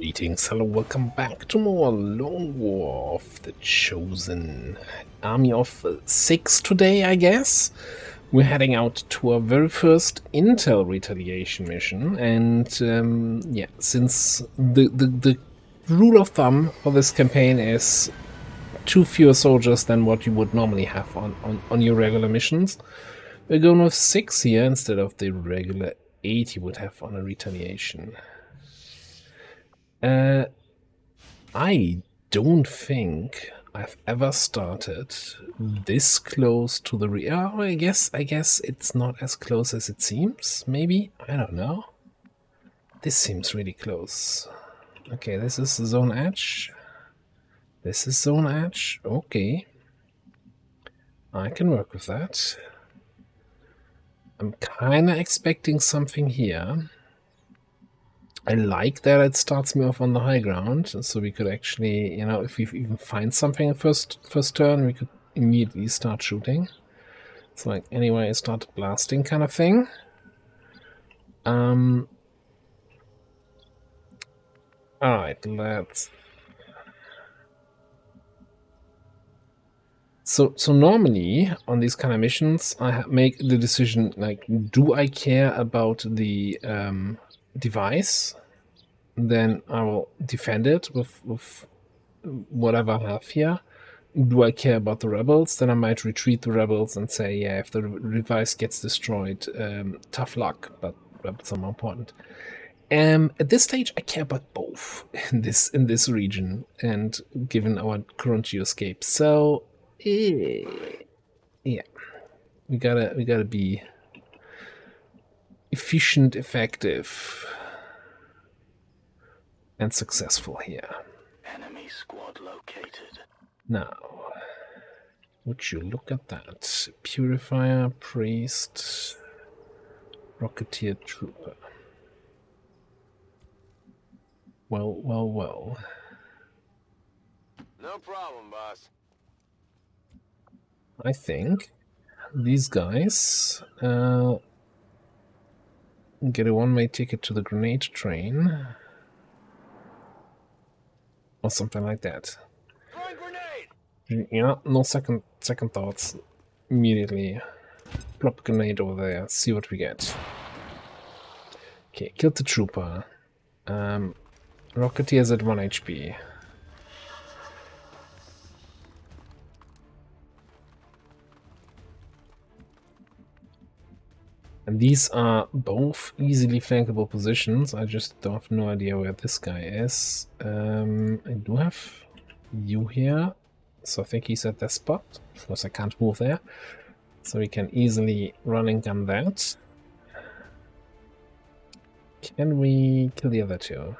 Greetings, hello, welcome back to more Lone War of the Chosen. Army of 6 today, I guess. We're heading out to our very first Intel Retaliation mission, and yeah, since the rule of thumb for this campaign is 2 fewer soldiers than what you would normally have on your regular missions, we're going with 6 here instead of the regular 8 you would have on a Retaliation. I don't think I've ever started this close to the oh, I guess it's not as close as it seems. Maybe, I don't know. This seems really close. Okay, this is zone edge. This is zone edge. Okay, I can work with that. I'm kind of expecting something here. I like that it starts me off on the high ground, so we could actually, you know, if we even find something in first turn, we could immediately start shooting. It's like, anyway, start blasting kind of thing. Alright, let's... So normally, on these kind of missions, I make the decision, like, do I care about the device? Then I will defend it with whatever I have here. Do I care about the rebels? Then I might retreat the rebels and say, yeah, if the device gets destroyed, tough luck, but rebels are more important. At this stage, I care about both in this region, and given our current geoscape, so yeah, we gotta be efficient, effective, and successful here. Enemy squad located. Now, would you look at that? Purifier, priest, rocketeer, trooper. Well. No problem, boss. I think these guys get a one-way ticket to the grenade train. Or something like that. Throwing grenade! Yeah, no second thoughts. Immediately plop a grenade over there, see what we get. Okay, killed the trooper. Rocketeer's at 1 HP. And these are both easily flankable positions. I just have no idea where this guy is. I do have you here, so I think he's at that spot. Of course, I can't move there, so we can easily run and gun that. Can we kill the other two?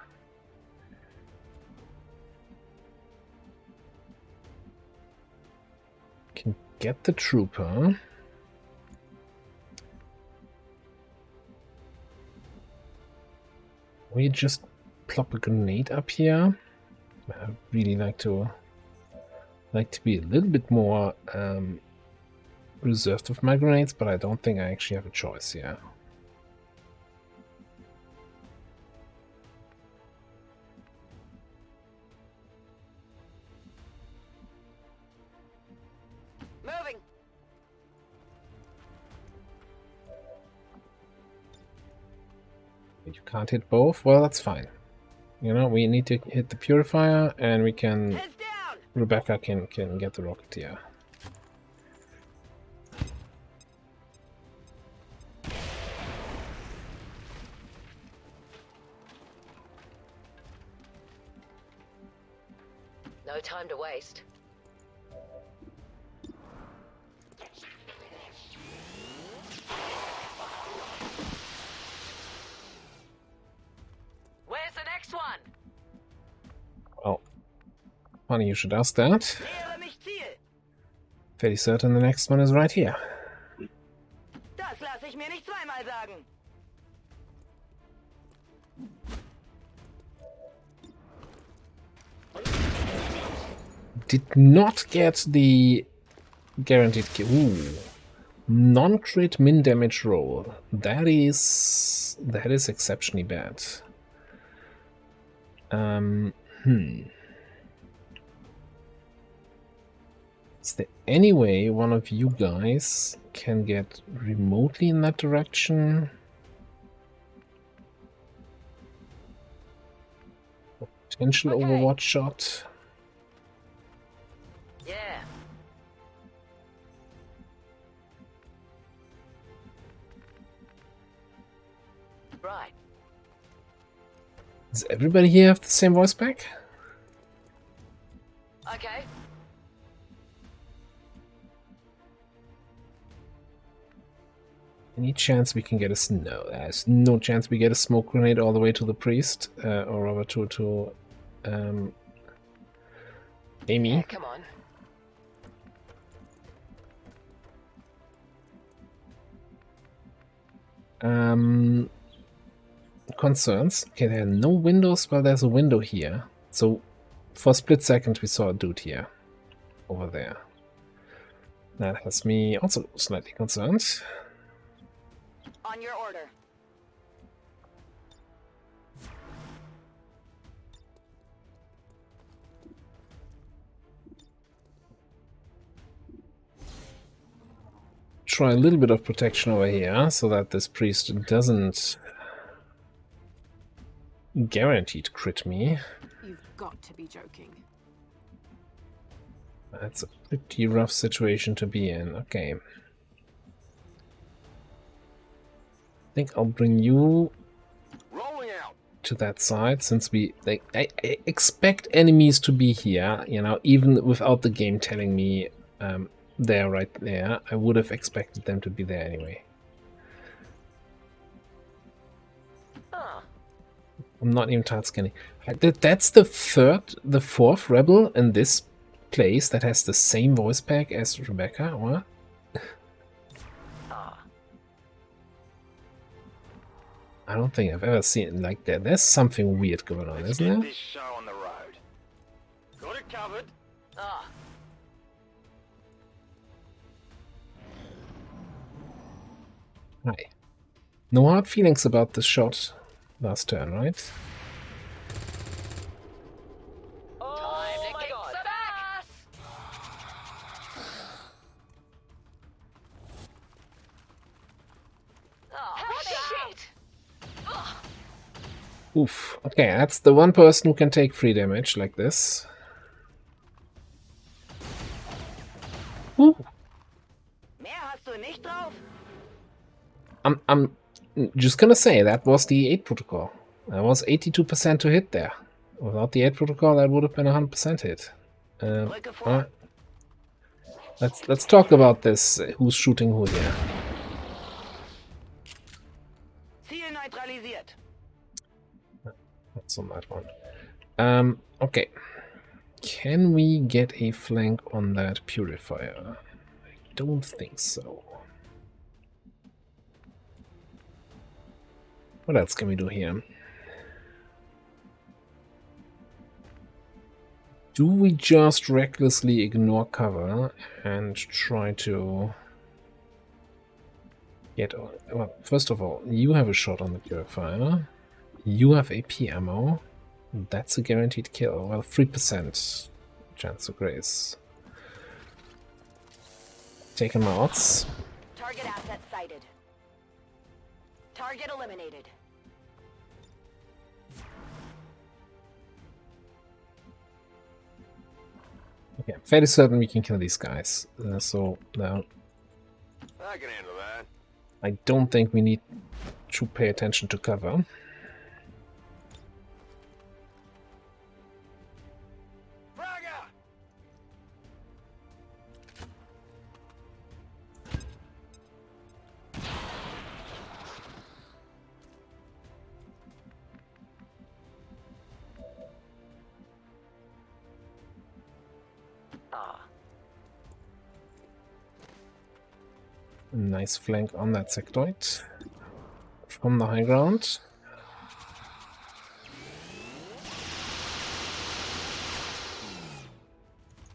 Can get the trooper. We just plop a grenade up here. I really like to be a little bit more reserved with my grenades, but I don't think I actually have a choice here. Moving. You can't hit both? Well, that's fine. You know, we need to hit the purifier, and we can... Heads down. Rebecca can get the rocketeer. No time to waste. Where's the next one? Well, funny you should ask that. Nähere mich Ziel. Fairly certain the next one is right here. Das lasse ich mir nicht zweimal sagen. Did not get the guaranteed kill. Ooh. Non-crit min damage roll. That is exceptionally bad. Is there any way one of you guys can get remotely in that direction? Potential Okay. Overwatch shot. Yeah. Right. Does everybody here have the same voice pack? Okay. Any chance we can get a no? There's no chance we get a smoke grenade all the way to the priest, or rather to Amy. Yeah, come on. Concerns. Okay, there are no windows, but there's a window here. So for a split second we saw a dude here, over there. That has me also slightly concerned. On your order. Try a little bit of protection over here so that this priest doesn't guaranteed crit me. You've got to be joking. That's a pretty rough situation to be in. Okay. I think I'll bring you to that side, since I expect enemies to be here, you know, even without the game telling me they're right there. I would have expected them to be there anyway. I'm not even tired scanning. That's the fourth rebel in this place that has the same voice pack as Rebecca, or? I don't think I've ever seen it like that. There's something weird going on, isn't there? This show on the road. Got it covered. Hi. No hard feelings about this shot last turn, right? Time to kick some ass! Oh, shit! Oof. Okay, that's the one person who can take 3 damage like this. Ooh. Mehr hast du nicht drauf? I'm just gonna say that was the 8 protocol. That was 82% to hit there. Without the 8 protocol, that would have been 100% hit. Drücke vor. Let's talk about this. Who's shooting who here? Ziel neutralisiert. That's on that one. Okay. Can we get a flank on that purifier? I don't think so. What else can we do here? Do we just recklessly ignore cover and try to get... Well, first of all, you have a shot on the purifier. You have AP ammo. That's a guaranteed kill. Well, 3% chance of grace. Taking my odds. Target asset sighted. Target eliminated. Okay, I'm fairly certain we can kill these guys. So now I can handle that. I don't think we need to pay attention to cover. Fragger! Nice flank on that sectoid from the high ground.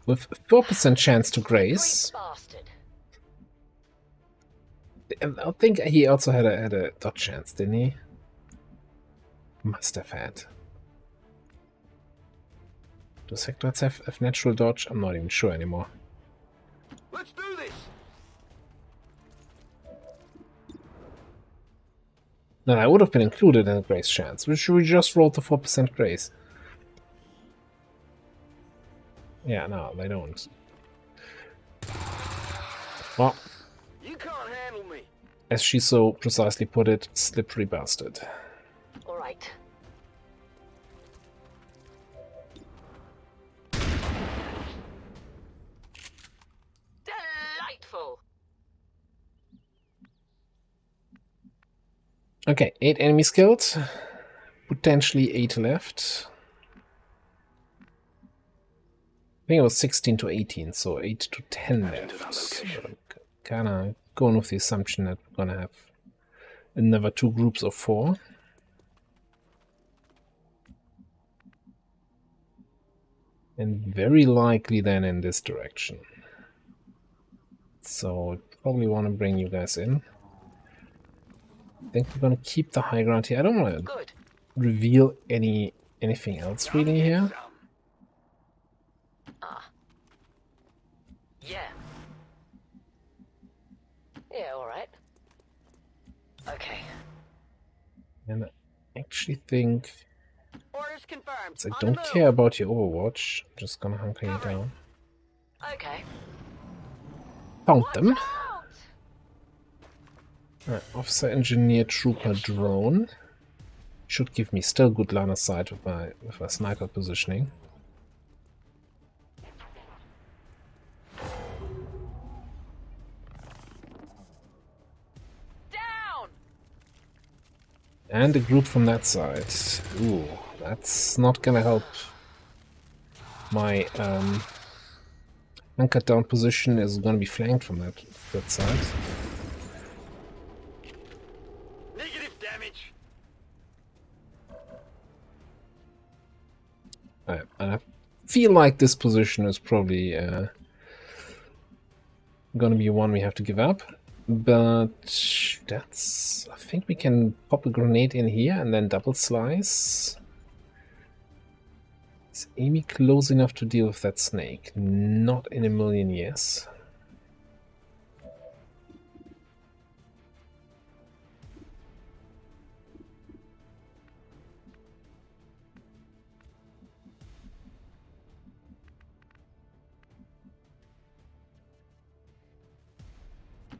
With 4% chance to grace. Bastard. I think he also had a dot chance, didn't he? Must have had. Do sectoids have natural dodge? I'm not even sure anymore. Let's do this. No, that would have been included in the grace chance, which we just rolled the 4% grace. Yeah, no, they don't. Well, You can't handle me. as she so precisely put it, slippery bastard. All right. Delightful. Okay, 8 enemies killed. Potentially 8 left. I think it was 16 to 18, so 8 to 10 left. Kinda going with the assumption that we're gonna have another 2 groups of 4. And very likely then in this direction. So I probably want to bring you guys in. I think we're gonna keep the high ground here. I don't want to Good. reveal anything else really here. Ah. Yeah. Yeah, all right. Okay. And I actually think, Orders confirmed. since I On the don't move. care about your Overwatch, I'm just gonna hunker you down. Okay. Found them. Out! Officer, engineer, trooper, drone. Should give me still good line of sight with my sniper positioning. Down! And a group from that side. Ooh, that's not gonna help. My hunkered down position is gonna be flanked from that side. Negative damage. And I feel like this position is probably gonna be one we have to give up. But that's... I think we can pop a grenade in here and then double slice. Is Amy close enough to deal with that snake? Not in a million years.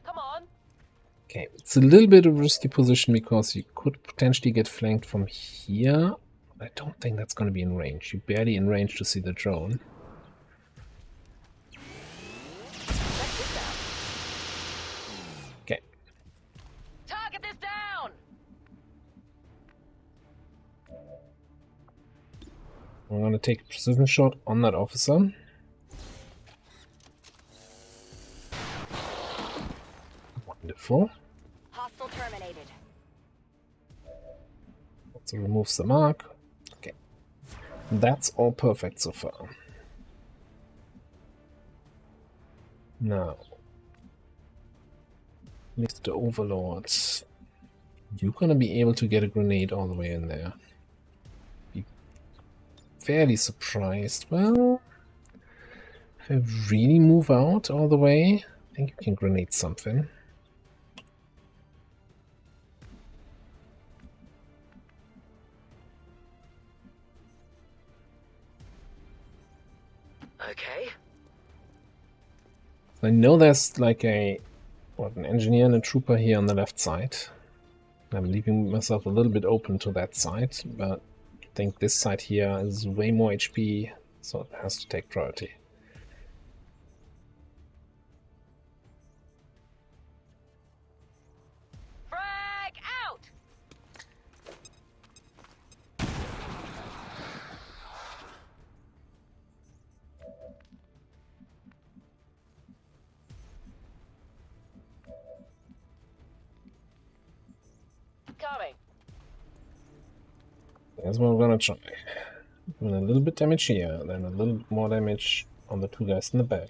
Come on. Okay, it's a little bit of a risky position because you could potentially get flanked from here. I don't think that's going to be in range. You're barely in range to see the drone. Okay. Target this down. I'm going to take a precision shot on that officer. Wonderful. Hostile terminated. So removes the mark. Okay. That's all perfect so far. Now, Mr. Overlord, you're gonna be able to get a grenade all the way in there. Be fairly surprised. Well, if I really move out all the way, I think you can grenade something. Okay. I know there's like an engineer and a trooper here on the left side. I'm leaving myself a little bit open to that side, but I think this side here is way more HP, so it has to take priority. Frag out. Coming. That's what we're gonna try. Doing a little bit damage here, then a little bit more damage on the two guys in the back.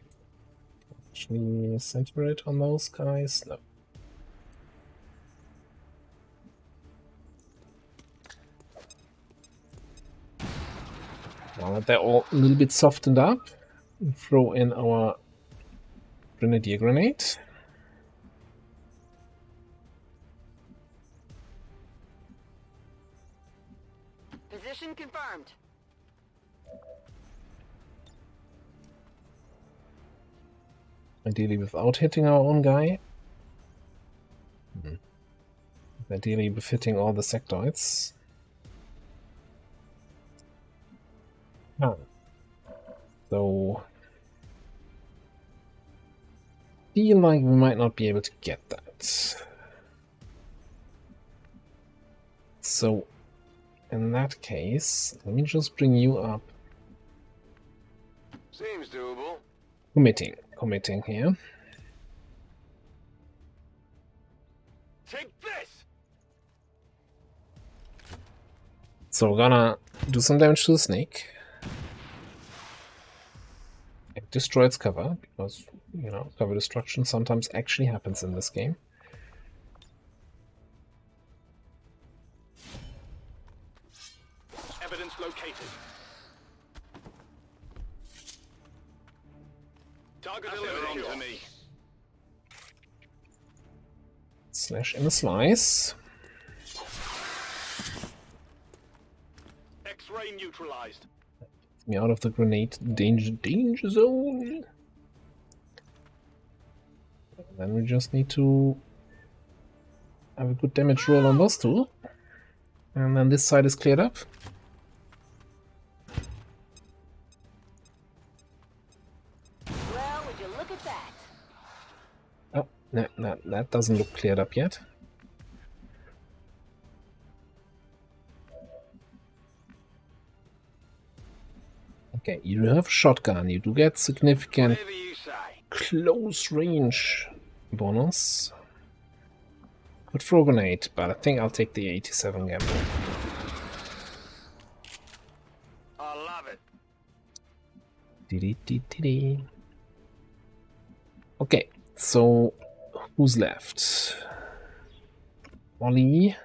Actually, center it on those guys? No. Now that they're all a little bit softened up, we throw in our grenadier grenade. Position confirmed. Ideally without hitting our own guy. Ideally befitting all the sectoids. So feel like we might not be able to get that. So in that case, let me just bring you up. Seems doable. Committing here. Take this! So we're gonna do some damage to the snake. It destroy its cover, because, you know, cover destruction sometimes actually happens in this game. Evidence located. Target delivered to me. Slash and a slice. X-ray neutralized. Me out of the grenade danger zone. And then we just need to have a good damage roll on those two. And then this side is cleared up. Well, would you look at that? Oh, no, that doesn't look cleared up yet. Okay, you have a shotgun. You do get significant Whatever you say. close range bonus. Could throw a grenade, but I think I'll take the 87 gamble. I love it. Dee-dee-dee-dee-dee. Okay, so who's left? Ollie,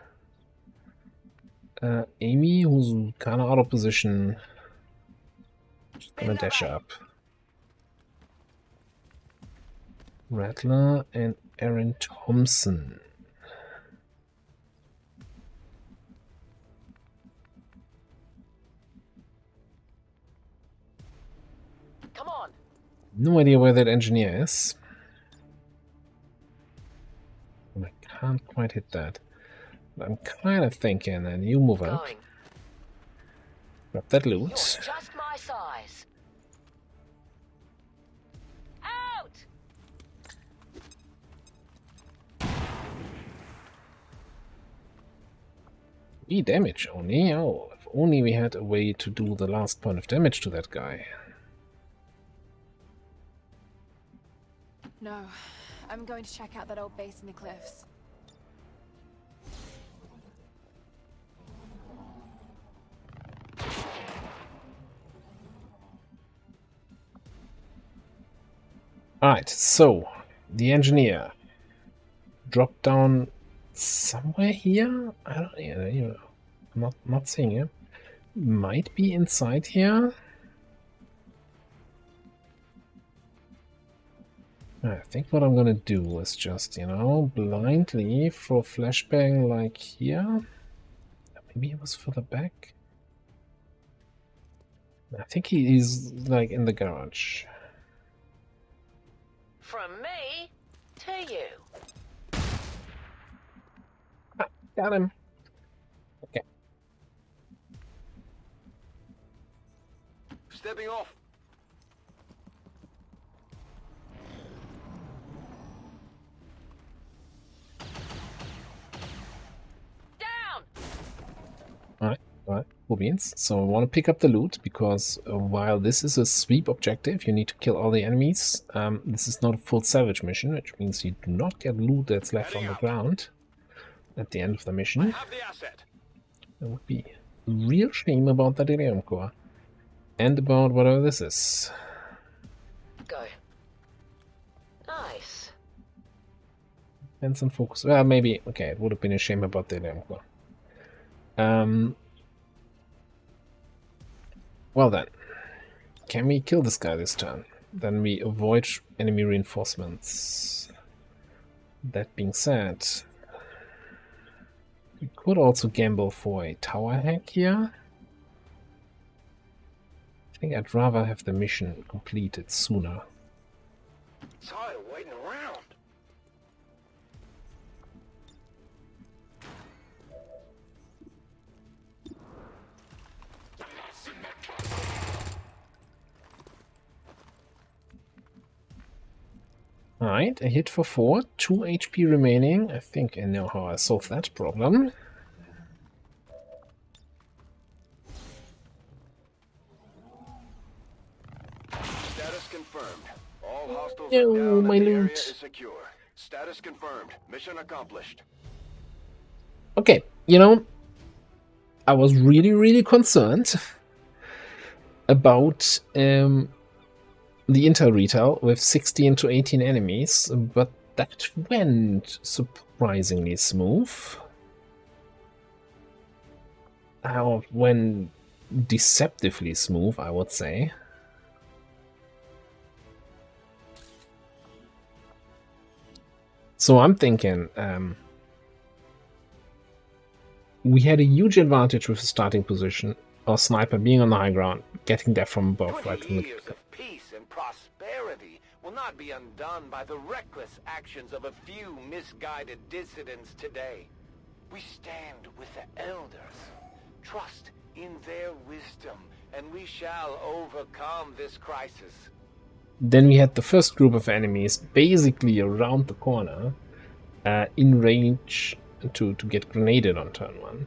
Amy, who's kind of out of position. Just gonna dash up. Rattler and Aaron Thompson. Come on. No idea where that engineer is. And I can't quite hit that. But I'm kind of thinking, and you move up. Going. Grab that You're loot. just my size. Out! Damage only. Oh, if only we had a way to do the last point of damage to that guy. No, I'm going to check out that old base in the cliffs. Alright, so the engineer dropped down somewhere here. I don't know. I'm not seeing him. Might be inside here. I think what I'm gonna do is just, you know, blindly throw flashbang like here. Maybe he was further back. I think he is like in the garage. From me to you. Ah, got him. Okay. Stepping off. Down! Alright, cool beans. So I want to pick up the loot, because while this is a sweep objective, you need to kill all the enemies. This is not a full salvage mission, which means you do not get loot that's left on the ground at the end of the mission. Have the asset. That would be a real shame about the Delirium Core. And about whatever this is. Go. Nice. Depends on focus. Well, maybe. Okay, it would have been a shame about the Delirium Core. Well then, can we kill this guy this turn? Then we avoid enemy reinforcements. That being said, we could also gamble for a tower hack here. I think I'd rather have the mission completed sooner. Tired of waiting around. Alright, a hit for 4, 2 HP remaining. I think I know how I solve that problem. Status confirmed. All hostiles No, are down my and the area loot. is secure. Status confirmed. Mission accomplished. Okay, you know, I was really concerned about the Intel retail with 16 to 18 enemies, but that went surprisingly smooth. Went deceptively smooth, I would say. So I'm thinking we had a huge advantage with the starting position. Our sniper being on the high ground, getting there from above, right from 20 the years of peace and prosperity will not be undone by the reckless actions of a few misguided dissidents today. We stand with the elders. Trust in their wisdom, and we shall overcome this crisis. Then we had the first group of enemies basically around the corner, in range to get grenaded on turn 1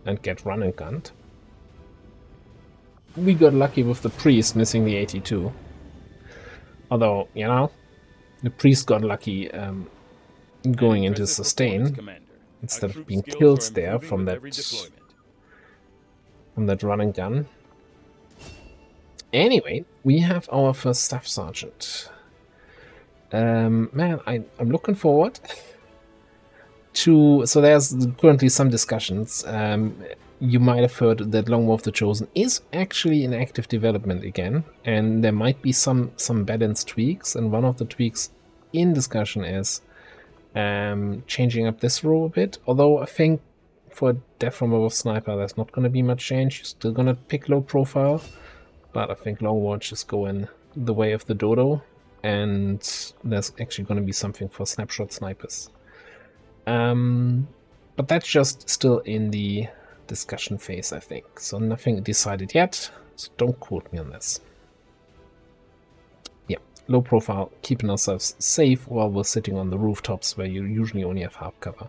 and get run and gunned. We got lucky with the priest missing the 82. Although, you know, the priest got lucky going into sustain instead of being killed there from that run and gun. Anyway, we have our first staff sergeant. Man, I'm looking forward to... So there's currently some discussions. You might have heard that Long War of the Chosen is actually in active development again, and there might be some balance tweaks, and one of the tweaks in discussion is changing up this role a bit, although I think for Death from Above Sniper there's not going to be much change. You're still going to pick low profile, but I think Long Watch is going the way of the dodo, and there's actually going to be something for snapshot snipers. But that's just still in the discussion phase, I think. So nothing decided yet, so don't quote me on this. Yeah, low profile, keeping ourselves safe while we're sitting on the rooftops where you usually only have half cover.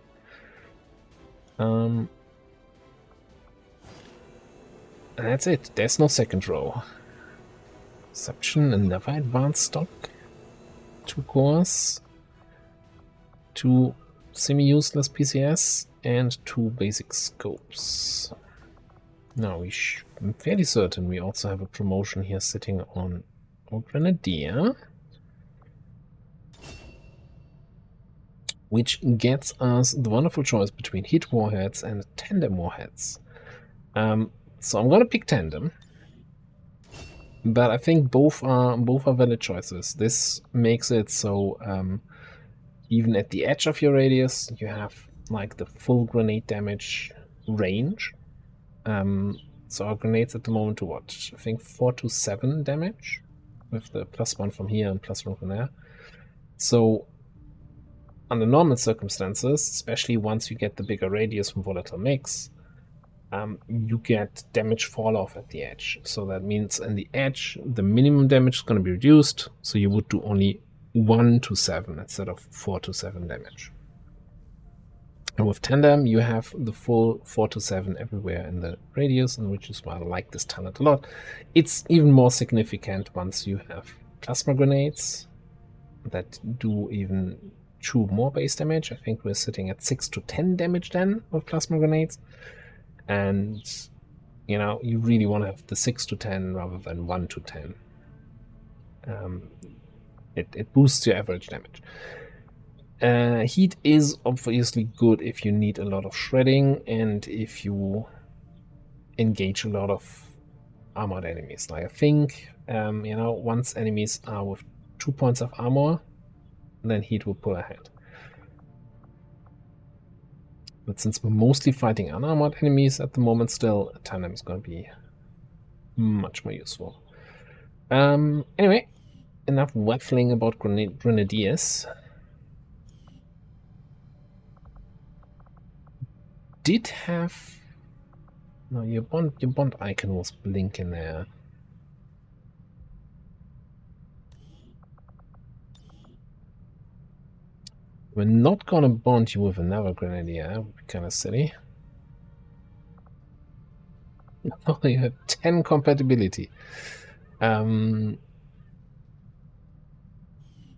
And that's it. There's no second row. Perception, another advanced stock. 2 cores. 2 semi-useless PCS. And 2 basic scopes. Now, I'm fairly certain we also have a promotion here sitting on our Grenadier. Which gets us the wonderful choice between hit warheads and tandem warheads. So I'm going to pick tandem. But I think both are valid choices. This makes it so even at the edge of your radius, you have like the full grenade damage range. So our grenades at the moment do what? I think 4 to 7 damage with the +1 from here and +1 from there. So under normal circumstances, especially once you get the bigger radius from volatile mix, you get damage fall off at the edge. So that means in the edge, the minimum damage is going to be reduced. So you would do only 1 to 7 instead of 4 to 7 damage. And with tandem, you have the full 4 to 7 everywhere in the radius, and which is why I like this talent a lot. It's even more significant once you have plasma grenades that do even 2 more base damage. I think we're sitting at 6 to 10 damage then with plasma grenades. And, you know, you really want to have the 6 to 10 rather than 1 to 10. It boosts your average damage. Heat is obviously good if you need a lot of shredding and if you engage a lot of armored enemies. Like I think, you know, once enemies are with 2 points of armor, then heat will pull ahead. But since we're mostly fighting unarmored enemies at the moment still, tandem is going to be much more useful. Anyway, enough waffling about grenadiers. Did have... No, your bond icon was blinking there. We're not gonna bond you with another grenadier, that would be kind of silly. Oh, you have 10 compatibility.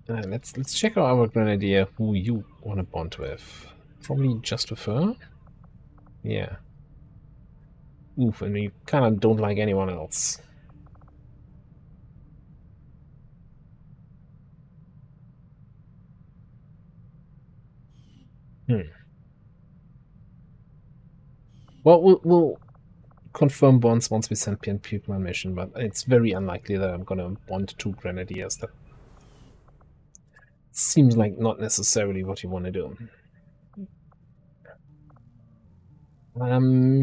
Let's check out our grenadier who you want to bond with. Probably just with her. Yeah. Oof, and you kind of don't like anyone else. Well, we'll confirm bonds once we send people on mission, but it's very unlikely that I'm gonna bond 2 grenadiers. That seems like not necessarily what you want to do.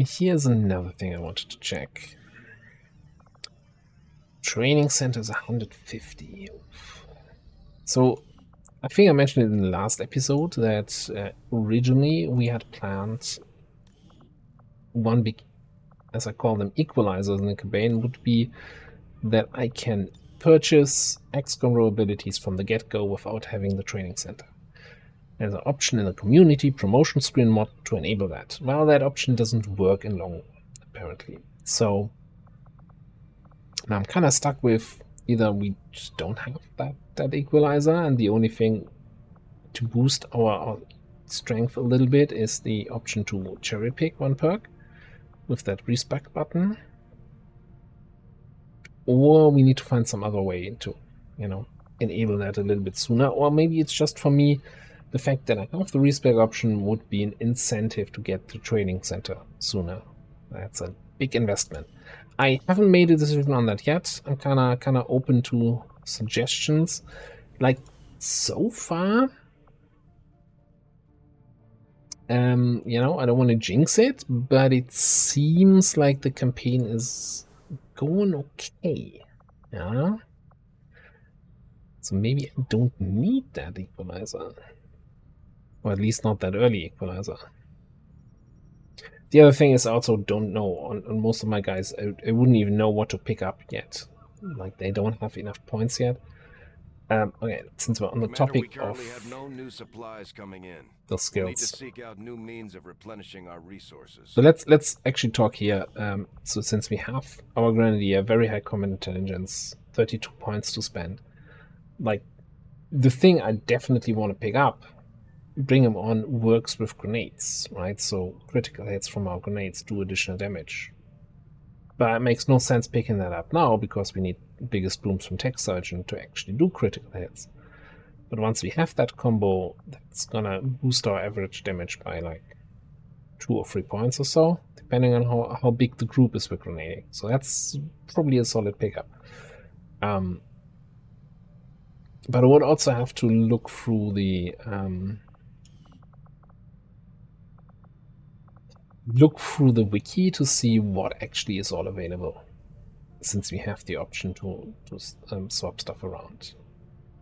Here's another thing I wanted to check. Training center is 150. So I think I mentioned it in the last episode that originally we had planned one big, as I call them, equalizers in the campaign would be that I can purchase XCOM row abilities from the get-go without having the training center. There's an option in the community promotion screen mod to enable that. Well, that option doesn't work in long, apparently. So now I'm kind of stuck with either we just don't have that equalizer, and the only thing to boost our strength a little bit is the option to cherry pick one perk with that respec button, or we need to find some other way to, you know, enable that a little bit sooner. Or maybe it's just for me, the fact that I have the respec option would be an incentive to get the training center sooner. That's a big investment. I haven't made a decision on that yet. I'm kind of open to suggestions. Like so far, you know, I don't want to jinx it, but it seems like the campaign is going okay. Yeah. So maybe I don't need that equalizer. Or at least not that early equalizer. The other thing is I also don't know, on most of my guys, I wouldn't even know what to pick up yet. Like, they don't have enough points yet. Okay, since we're on the topic of have no new supplies coming in. the skills. We'll need to seek out new means of replenishing our resources. So let's actually talk here. So since we have our grenadier, very high combat intelligence, 32 points to spend. Like, the thing I definitely want to pick up, bring him on, works with grenades, right? So critical hits from our grenades do additional damage. But it makes no sense picking that up now because we need biggest blooms from Tech Surgeon to actually do critical hits. But once we have that combo, that's gonna boost our average damage by like 2 or 3 points or so, depending on how big the group is with grenading. So that's probably a solid pickup. But I would also have to look through the wiki to see what actually is all available, since we have the option to swap stuff around.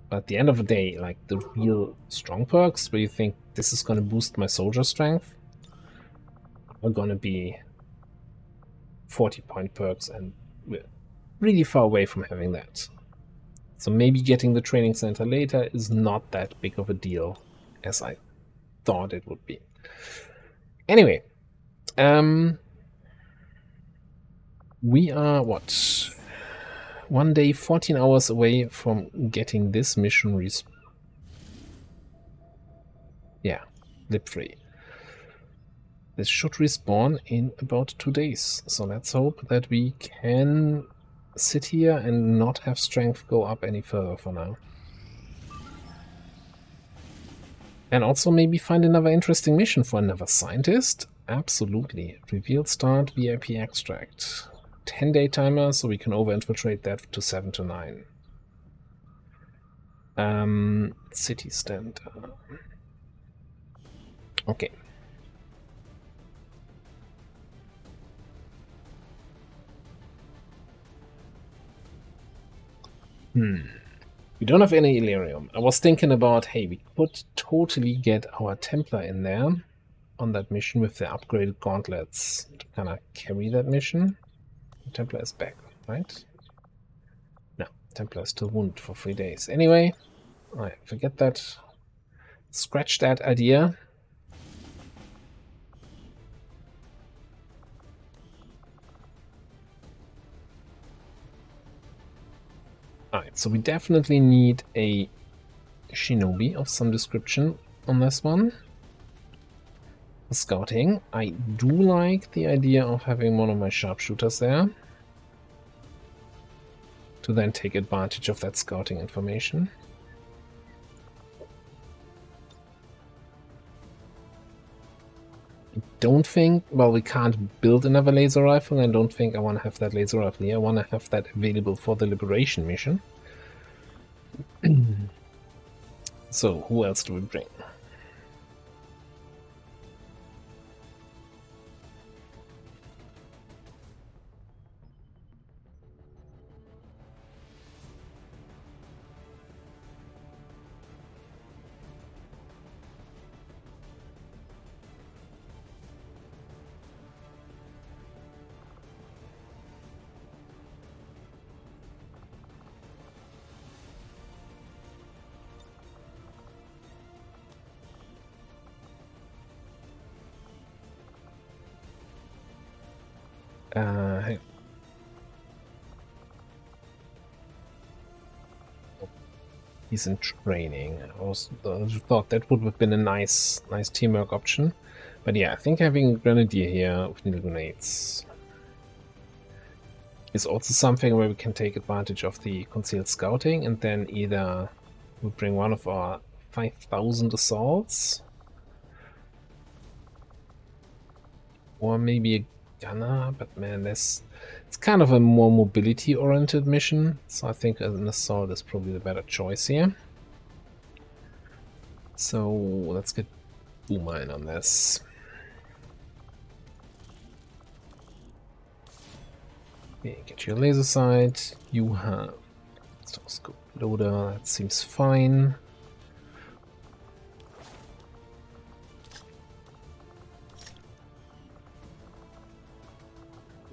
But at the end of the day, like the real strong perks where you think this is going to boost my soldier strength are going to be 40-point perks, and we're really far away from having that. So maybe getting the training center later is not that big of a deal as I thought it would be. Anyway, we are, what, 1 day, 14 hours away from getting this mission lip free. This should respawn in about 2 days, so let's hope that we can sit here and not have strength go up any further for now. And also maybe find another interesting mission for another scientist. Absolutely. Reveal start VIP extract. 10-day timer, so we can over-infiltrate that to 7 to 9. City stand. Okay. We don't have any Illyrium. I was thinking about, hey, we could totally get our Templar in there on that mission with the upgraded gauntlets to kind of carry that mission. The Templar is back, right? No, Templar is still wounded for 3 days. Anyway, I forget that. Scratch that idea. Alright, so we definitely need a shinobi of some description on this one. For scouting, I do like the idea of having one of my sharpshooters there to then take advantage of that scouting information. I don't think, well, we can't build another laser rifle. I don't think I want to have that laser rifle here. I want to have that available for the Liberation mission. So, who else do we bring? Hang on. He's in training. I thought that would have been a nice teamwork option. But yeah, I think having a grenadier here with needle grenades is also something where we can take advantage of the concealed scouting, and then either we bring one of our 5,000 assaults, or maybe a gunner, but man, it's kind of a more mobility-oriented mission, so I think an assault is probably the better choice here. So let's get Boomer in on this. Okay, get your laser sight. You have scope loader. That seems fine.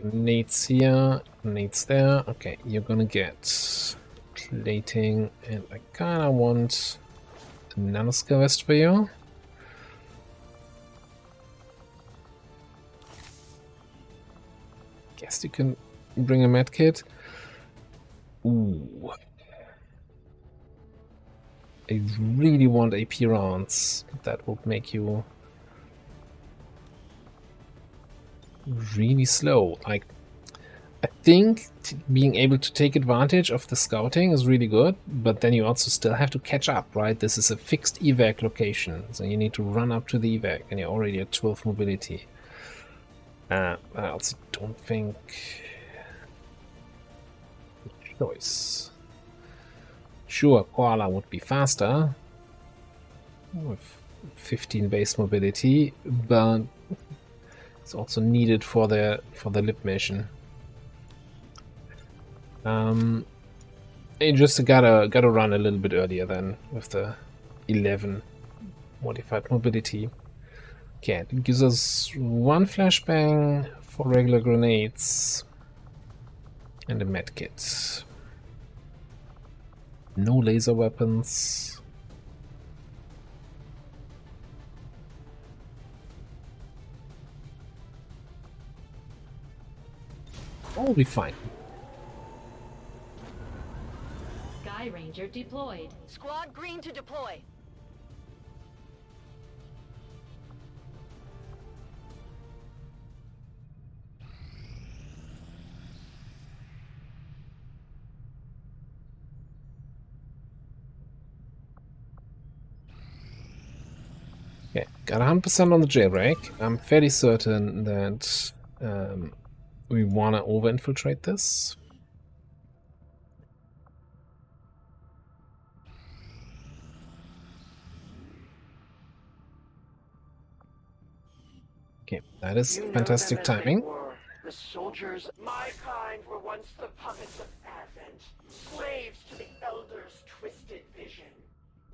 Nades here, nades there. Okay, you're gonna get plating, and I kinda want a nanoscale vest for you. Guess you can bring a medkit. Ooh. I really want AP rounds. That would make you really slow. Like, I think being able to take advantage of the scouting is really good, but then you also still have to catch up, right? This is a fixed evac location, so you need to run up to the evac, and you're already at 12 mobility. I also don't think... Choice. Sure, Koala would be faster with 15 base mobility, but it's also needed for the lip mission. You just gotta run a little bit earlier than with the 11 modified mobility. Okay, it gives us one flashbang for regular grenades and a medkit. No laser weapons. We'll be fine. Sky Ranger deployed. Squad green to deploy. Okay, got 100% on the jailbreak. I'm fairly certain that we want to over-infiltrate this. Okay, that is You know fantastic them as they timing. were, the soldiers. My kind were once the puppets of Advent, slaves to the Elders' twisted vision.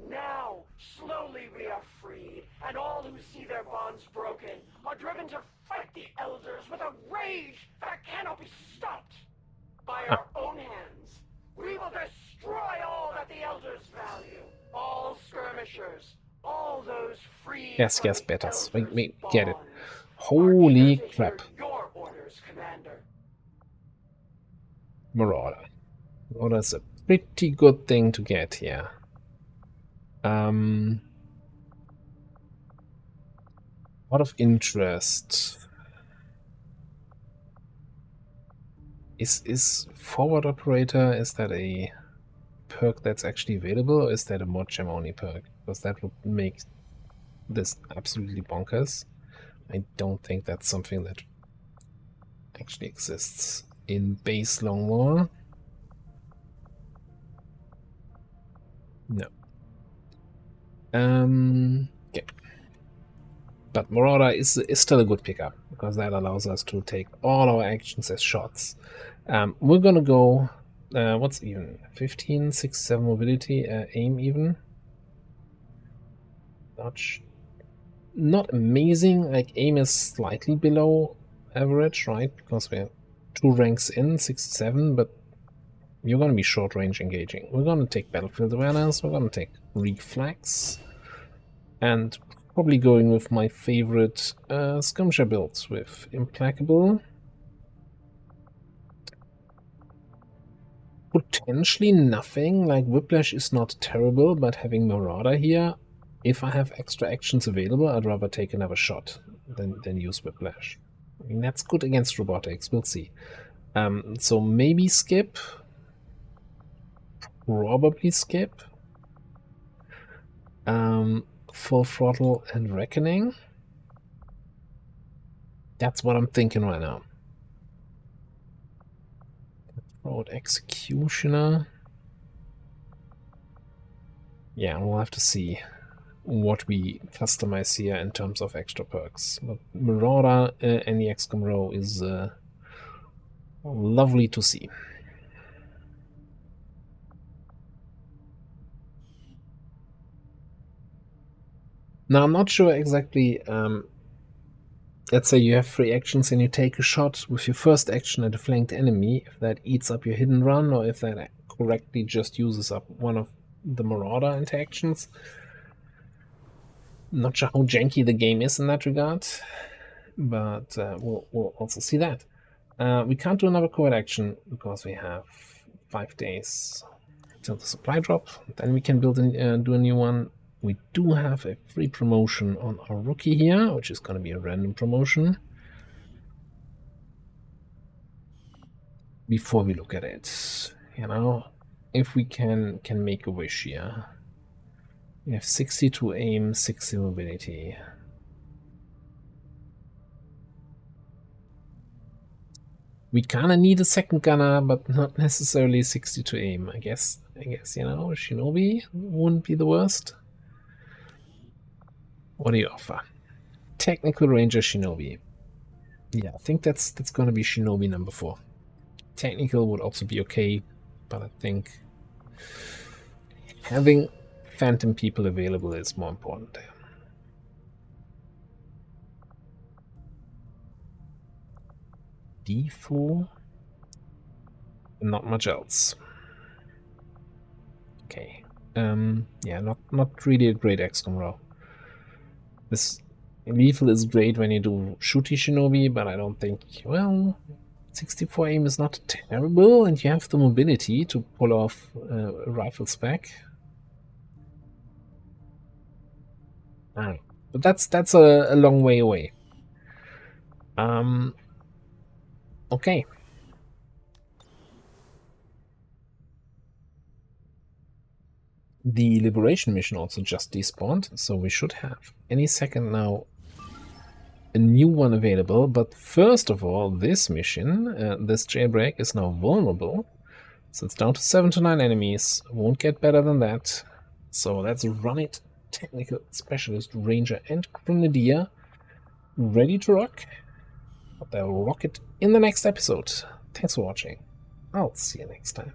Now, slowly we are freed, and all who see their bonds broken are driven to fight the Elders with a rage that cannot be stopped. By our own hands, we will destroy all that the Elders value. All skirmishers, all those freed Yes, from yes, the betas. Elders' We get it. bonds. Holy Are eager to crap. hear your orders, Commander. Marauder. Marauder's a pretty good thing to get here. Lot of interest. Is forward operator, is that a perk that's actually available, or is that a mod gem only perk? Because that would make this absolutely bonkers. I don't think that's something that actually exists in base long war. No. Okay. But Marauder is still a good pickup, because that allows us to take all our actions as shots. We're gonna go, what's even? 15, 6, 7 mobility, aim even. Not amazing, like aim is slightly below average, right? Because we're 2 ranks in, 6, 7, but you're gonna be short range engaging. We're gonna take battlefield awareness, we're gonna take reflex, and probably going with my favorite skirmisher builds with implacable. Potentially nothing, like Whiplash is not terrible, but having Marauder here, if I have extra actions available, I'd rather take another shot than use Whiplash. I mean, that's good against robotics, we'll see. So maybe skip. Probably skip. Full throttle and reckoning. That's what I'm thinking right now. Road Executioner. Yeah, we'll have to see what we customize here in terms of extra perks. But Marauder and the XCOM row is lovely to see. Now, I'm not sure exactly. Let's say you have 3 actions and you take a shot with your first action at a flanked enemy, if that eats up your hidden run, or if that correctly just uses up one of the Marauder interactions. Not sure how janky the game is in that regard, but we'll also see that. We can't do another covert action because we have 5 days till the supply drop. Then we can build and do a new one. We do have a free promotion on our rookie here, which is going to be a random promotion. Before we look at it, you know, if we can make a wish here. We have 62 aim, 60 mobility. We kind of need a second gunner, but not necessarily 62 aim. I guess you know, Shinobi wouldn't be the worst. What do you offer? Technical Ranger Shinobi. Yeah, I think that's gonna be Shinobi number 4. Technical would also be okay, but I think having Phantom people available is more important. D4, not much else. Okay, yeah, not really a great XCOM row. This lethal is great when you do shooty Shinobi, but I don't think, well, 64 aim is not terrible, and you have the mobility to pull off a rifle spec. But that's a long way away. Okay. The Liberation mission also just despawned, so we should have any second now a new one available. But first of all, this mission, this jailbreak, is now vulnerable. So it's down to 7 to 9 enemies. Won't get better than that. So let's run it. Technical Specialist, Ranger, and Grenadier ready to rock. But they'll rock it in the next episode. Thanks for watching. I'll see you next time.